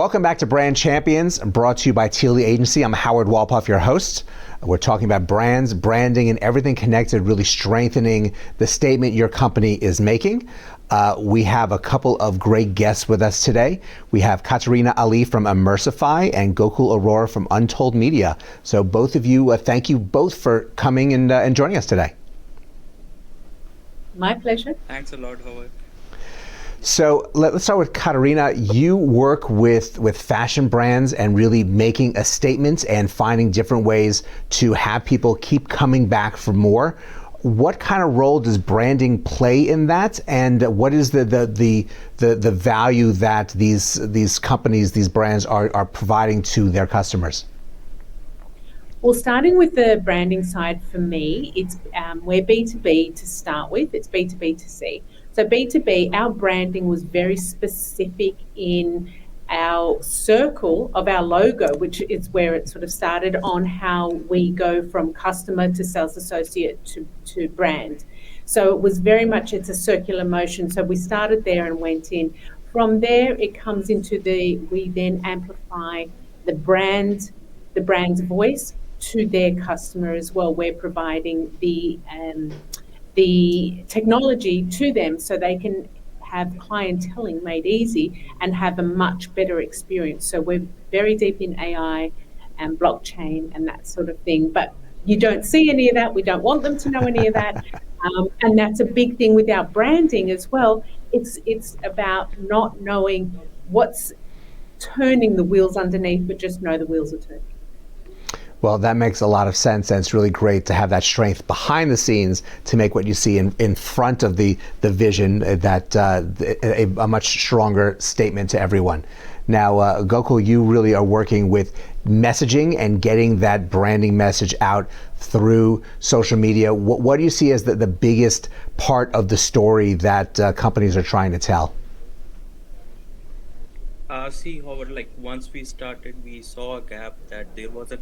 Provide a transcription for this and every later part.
Welcome back to Brand Champions, brought to you by Tealy Agency. I'm Howard Wolpoff, your host. We're talking about brands, branding, and everything connected, really strengthening the statement your company is making. We have a couple of great guests with us today. We have Katerina Ali from Immersifi and Gokul Arora from UnTold Media. So both of you, thank you both for coming and joining us today. My pleasure. Thanks a lot, Howard. So let's start with Katerina. You work with fashion brands and really making a statement and finding different ways to have people keep coming back for more. What kind of role does branding play in that, and what is the value that these companies, these brands are providing to their customers? Well, starting with the branding side for me, it's we're B2B to start with. It's B2B to C. So B2B, our branding was very specific in our circle of our logo, which is where it sort of started on how we go from customer to sales associate to brand. So it was very much, it's a circular motion. So we started there and went in. From there, it comes into we then amplify the brand's voice to their customer as well. We're providing the technology to them so they can have clienteling made easy and have a much better experience. So we're very deep in AI and blockchain and that sort of thing. But you don't see any of that. We don't want them to know any of that. And that's a big thing with our branding as well. It's about not knowing what's turning the wheels underneath, but just know the wheels are turning. Well, that makes a lot of sense, and it's really great to have that strength behind the scenes to make what you see in front of the vision, that a much stronger statement to everyone. Now, Gokul, you really are working with messaging and getting that branding message out through social media. What do you see as the biggest part of the story that companies are trying to tell? Howard, like once we started, we saw a gap that there was a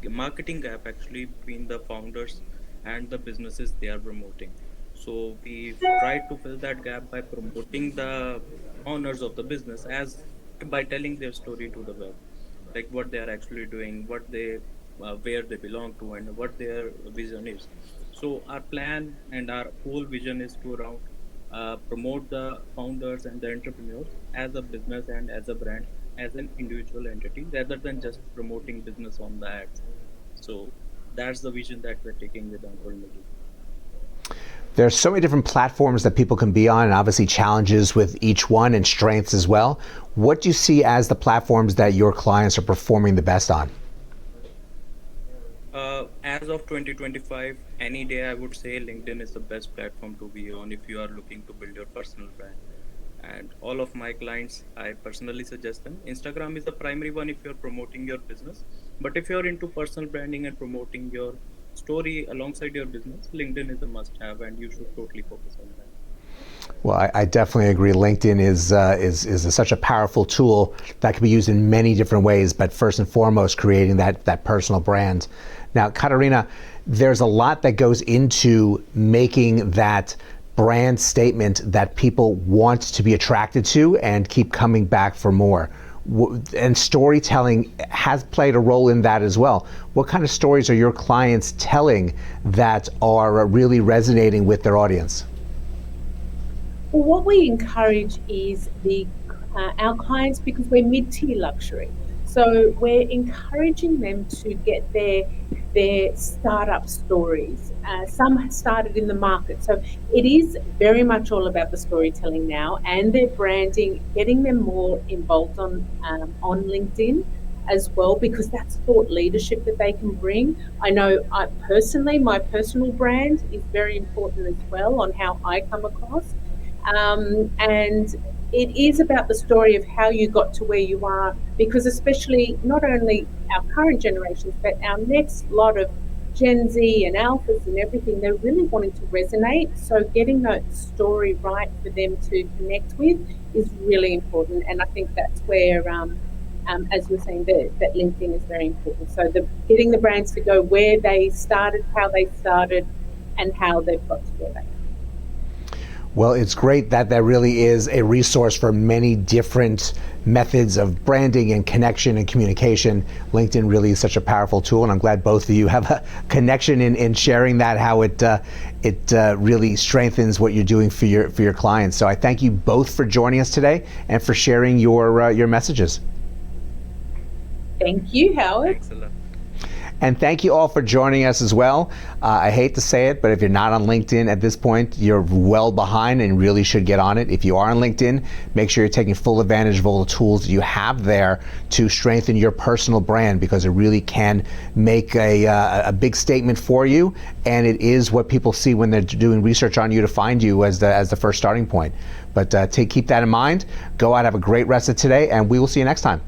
marketing gap actually between the founders and the businesses they are promoting. So we tried to fill that gap by promoting the owners of the business as by telling their story to the web, like what they are actually doing, what they where they belong to, and what their vision is. So our plan and our whole vision is to around promote the founders and the entrepreneurs as a business and as a brand, as an individual entity, rather than just promoting business on the ads. So that's the vision that we're taking with Unfold Media. There's so many different platforms that people can be on, and obviously challenges with each one and strengths as well. What do you see as the platforms that your clients are performing the best on? As of 2025, any day I would say LinkedIn is the best platform to be on if you are looking to build your personal brand. And all of my clients, I personally suggest them. Instagram is the primary one if you're promoting your business. But if you're into personal branding and promoting your story alongside your business, LinkedIn is a must-have, and you should totally focus on that. Well, I definitely agree. LinkedIn is such a powerful tool that can be used in many different ways, but first and foremost, creating that personal brand. Now, Katerina, there's a lot that goes into making that brand statement that people want to be attracted to and keep coming back for more. And storytelling has played a role in that as well. What kind of stories are your clients telling that are really resonating with their audience? Well, what we encourage is our clients, because we're mid-tier luxury, so we're encouraging them to get their startup stories. Some started in the market, so it is very much all about the storytelling now and their branding, getting them more involved on LinkedIn as well, because that's thought leadership that they can bring. I know my personal brand is very important as well on how I come across. And it is about the story of how you got to where you are, because especially not only our current generations, but our next lot of Gen Z and Alphas and everything, they're really wanting to resonate. So getting that story right for them to connect with is really important. And I think that's where, as we're saying, that LinkedIn is very important. So getting the brands to go where they started, how they started, and how they've got to where they are. Well, it's great that that really is a resource for many different methods of branding and connection and communication. LinkedIn really is such a powerful tool, and I'm glad both of you have a connection in sharing that, how it really strengthens what you're doing for your clients. So I thank you both for joining us today and for sharing your messages. Thank you, Howard. Excellent. And thank you all for joining us as well. I hate to say it, but if you're not on LinkedIn at this point, you're well behind and really should get on it. If you are on LinkedIn, make sure you're taking full advantage of all the tools that you have there to strengthen your personal brand, because it really can make a big statement for you, and it is what people see when they're doing research on you to find you as the first starting point. But keep that in mind. Go out, have a great rest of today, and we will see you next time.